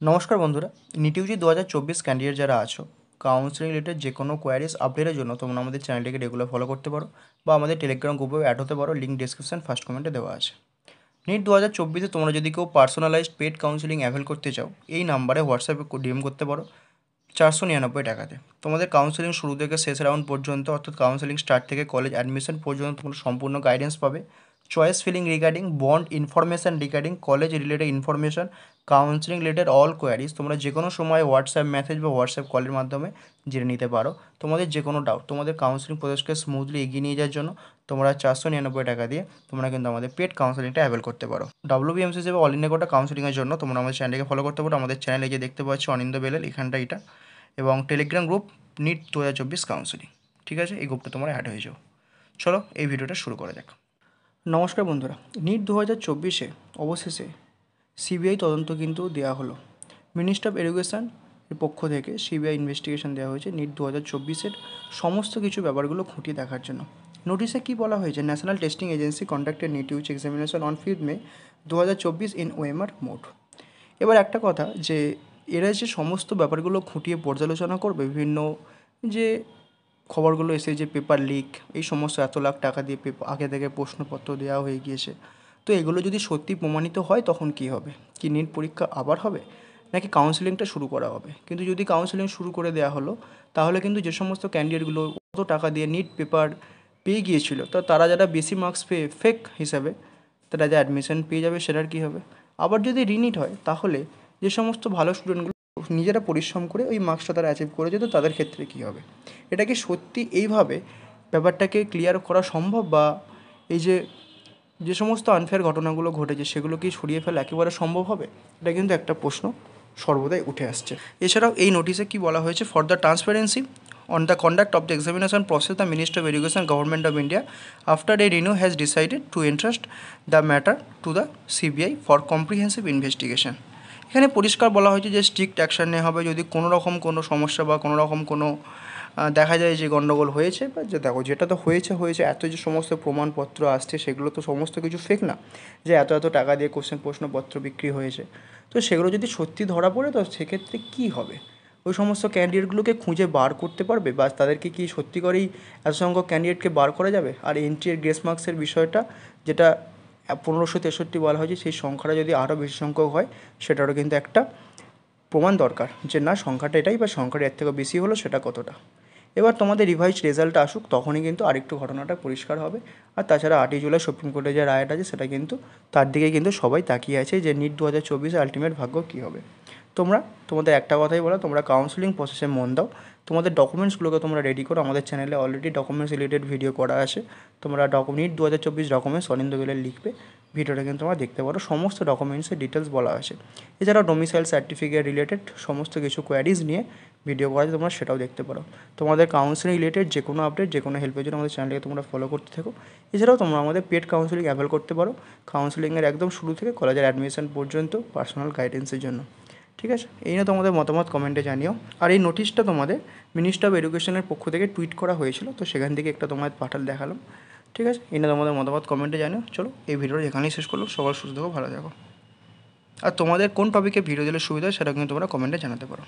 নমস্কার বন্ধুরা, NEET Yuji 2024 candidate যারা আছো, কাউন্সেলিং রিলেটেড যে কোনো কোয়ারিজ আপডেটের জন্য তোমরা আমাদের চ্যানেলটিকে রেগুলার ফলো করতে পারো বা আমাদের টেলিগ্রাম গ্রুপেও অ্যাড হতে পারো। লিঙ্ক ডিসক্রিপশন ফার্স্ট কমেন্টে দেওয়া আছে। নিট 2024-এ তোমরা যদি কেউ পার্সোনালাইজড পেড কাউন্সেলিং অ্যাভেল করতে চাও, এই নাম্বারে হোয়াটসঅ্যাপে ডিএম করতে পারো 499 টাকাতে। তোমাদের কাউন্সেলিং শুরু থেকে শেষ রাউন্ড পর্যন্ত, অর্থাৎ কাউন্সেলিং স্টার্ট থেকে কলেজ অ্যাডমিশন পর্যন্ত তোমরা সম্পূর্ণ গাইডেন্স পাবে। Choice filling regarding bond information, regarding college related information, counselling related all queries তোমরা যে কোনো সময় হোয়াটসঅ্যাপ মেসেজ বা হোয়াটসঅ্যাপ কলের মাধ্যমে জেনে নিতে পারো। তোমাদের যে কোনো ডাউট, তোমাদের কাউন্সেলিং প্রসেসকে স্মুথলি এগিয়ে নিয়ে যাওয়ার জন্য তোমরা 499 টাকা দিয়ে তোমরা কিন্তু আমাদের পেড কাউন্সেলিংটা অ্যাভেল করতে পারো। WBMC হিসেবে অল ইন্ডিয়া কোটা কাউন্সেলিংয়ের জন্য তোমরা আমাদের চ্যানেলকে ফলো করতে পারো। আমাদের চ্যানেলে যে দেখতে পাচ্ছ অনিন্দ বেলেল, এখানটা এটা, এবং টেলিগ্রাম গ্রুপ নিট 2024 কাউন্সেলিং। ঠিক আছে, এই গ্রুপটা তোমরা অ্যাড হয়ে যাও। চলো এই ভিডিওটা শুরু করা যাক। নমস্কার বন্ধুরা, নিট 2024-এ অবশেষে সিবিআই তদন্ত কিন্তু দেওয়া হলো। মিনিস্ট্রি অফ এডুকেশন এর পক্ষ থেকে সিবিআই ইনভেস্টিগেশন দেওয়া হয়েছে নিট 2024-এর সমস্ত কিছু ব্যাপারগুলো খুঁটিয়ে দেখার জন্য। নোটিশে কী বলা হয়েছে? National testing agency conducted NEET UG examination on 5 May 2024 in OMR mode. এবার একটা কথা, যে এরা যে সমস্ত ব্যাপারগুলো খুঁটিয়ে পর্যালোচনা করবে, বিভিন্ন যে খবরগুলো এসে যে পেপার লিক, এই সমস্ত এত লাখ টাকা দিয়ে আগে থেকে প্রশ্নপত্র দেওয়া হয়ে গিয়েছে, তো এগুলো যদি সত্যি প্রমাণিত হয় তখন কী হবে? কি নিট পরীক্ষা আবার হবে, নাকি কাউন্সেলিংটা শুরু করা হবে? কিন্তু যদি কাউন্সেলিং শুরু করে দেওয়া হলো, তাহলে কিন্তু যে সমস্ত ক্যান্ডিডেটগুলো অত টাকা দিয়ে নিট পেপার পেয়ে গিয়েছিল, তো তারা যারা বেশি মার্কস পেয়ে ফেক হিসাবে তারা যে অ্যাডমিশন পেয়ে যাবে, সেটার কী হবে? আবার যদি রিনিট হয়, তাহলে যে সমস্ত ভালো স্টুডেন্টগুলো নিজেরা পরিশ্রম করে ওই মার্কসটা তারা অ্যাচিভ করে যেত, তাদের ক্ষেত্রে কী হবে? এটা কি সত্যি এইভাবে ব্যাপারটাকে ক্লিয়ার করা সম্ভব, বা এই যে সমস্ত আনফেয়ার ঘটনাগুলো ঘটেছে সেগুলো কি সরিয়ে ফেলা একেবারে সম্ভব হবে? এটা কিন্তু একটা প্রশ্ন সর্বদাই উঠে আসছে। এছাড়াও এই নোটিশে কি বলা হয়েছে? For the transparency on the conduct of the examination process, the Ministry of Education, Government of India, after a review, has decided to entrust the matter to the CBI for comprehensive investigation. এখানে পরিষ্কার বলা হয়েছে যে strict action নেওয়া হবে যদি কোনো রকম কোনো সমস্যা বা কোনো রকম কোনো দেখা যায় যে গণ্ডগোল হয়েছে, বা যে দেখো যেটা তো হয়েছে, এত যে সমস্ত প্রমাণপত্র আসছে সেগুলো তো সমস্ত কিছু ফেক না, যে এত এত টাকা দিয়ে প্রশ্নপত্র বিক্রি হয়েছে। তো সেগুলো যদি সত্যি ধরা পড়ে, তো সেক্ষেত্রে কী হবে? ওই সমস্ত ক্যান্ডিডেটগুলোকে খুঁজে বার করতে পারবে, বা তাদেরকে কি সত্যি করেই এত সংখ্যক ক্যান্ডিডেটকে বার করা যাবে? আর এন্ট্রি আর গ্রেস মার্কসের বিষয়টা, যেটা 1563 বলা হয়েছে, সেই সংখ্যাটা যদি আরও বেশি সংখ্যক হয়, সেটারও কিন্তু একটা প্রমাণ দরকার, যে না সংখ্যাটা এটাই, বা সংখ্যাটা এর থেকে বেশি হলো সেটা কতটা। এবার তোমাদের রিভাইজ রেজাল্ট আসুক, তখনই কিন্তু আরেকটু ঘটনাটা পরিষ্কার হবে। আর তাছাড়া 8ই জুলাই সুপ্রিম কোর্টের যে রায়টা আছে, সেটা কিন্তু তার দিকে কিন্তু সবাই তাকিয়ে আছে, যে নিট 2024 আলটিমেট ভাগ্য কী হবে। তোমরা তোমাদের একটা কথাই বলো, তোমরা কাউন্সেলিং প্রসেসে মন দাও, তোমাদের ডকুমেন্টসগুলোকে তোমরা রেডি করো। আমাদের চ্যানেলে অলরেডি ডকুমেন্টস রিলেটেড ভিডিও করা আছে। তোমরা নিট 2024 ডকুমেন্টস অনিন্দ বেলে লিখবে, ভিডিওটা কিন্তু তোমরা দেখতে পারো। সমস্ত ডকুমেন্টসের ডিটেলস বলা আছে। এছাড়াও ডোমিসাইল সার্টিফিকেট রিলেটেড সমস্ত কিছু কোয়ারিজ নিয়ে ভিডিও করা আছে, তোমরা সেটাও দেখতে পারো। তোমাদের কাউন্সেলিং রিলেটেড যে কোনো আপডেট, যে কোনো হেল্পের জন্য আমাদের চ্যানেলকে তোমরা ফলো করতে থাকো। এছাড়াও তোমরা আমাদের পেড কাউন্সেলিং অ্যাভেল করতে পারো, কাউন্সেলিংয়ের একদম শুরু থেকে কলেজের অ্যাডমিশন পর্যন্ত পার্সোনাল গাইডেন্সের জন্য। ঠিক আছে, এই নিয়ে তোমাদের মতামত কমেন্টে জানিও। আর এই নোটিশটা তোমাদের মিনিস্ট্রি অফ এডুকেশনের পক্ষ থেকে টুইট করা হয়েছিল, তো সেখান থেকে একটা তোমাদের দেখালাম। ঠিক আছে, এই নিয়ে তোমাদের মতামত কমেন্টে জানিও। চলো এই ভিডিওটা এখানেই শেষ করলো। সবার সুস্থ থাকো, ভালো থাকো। আর তোমাদের কোন টপিকে ভিডিও দিলে সুবিধা হয় সেটা কিন্তু তোমরা কমেন্টে জানাতে পারো।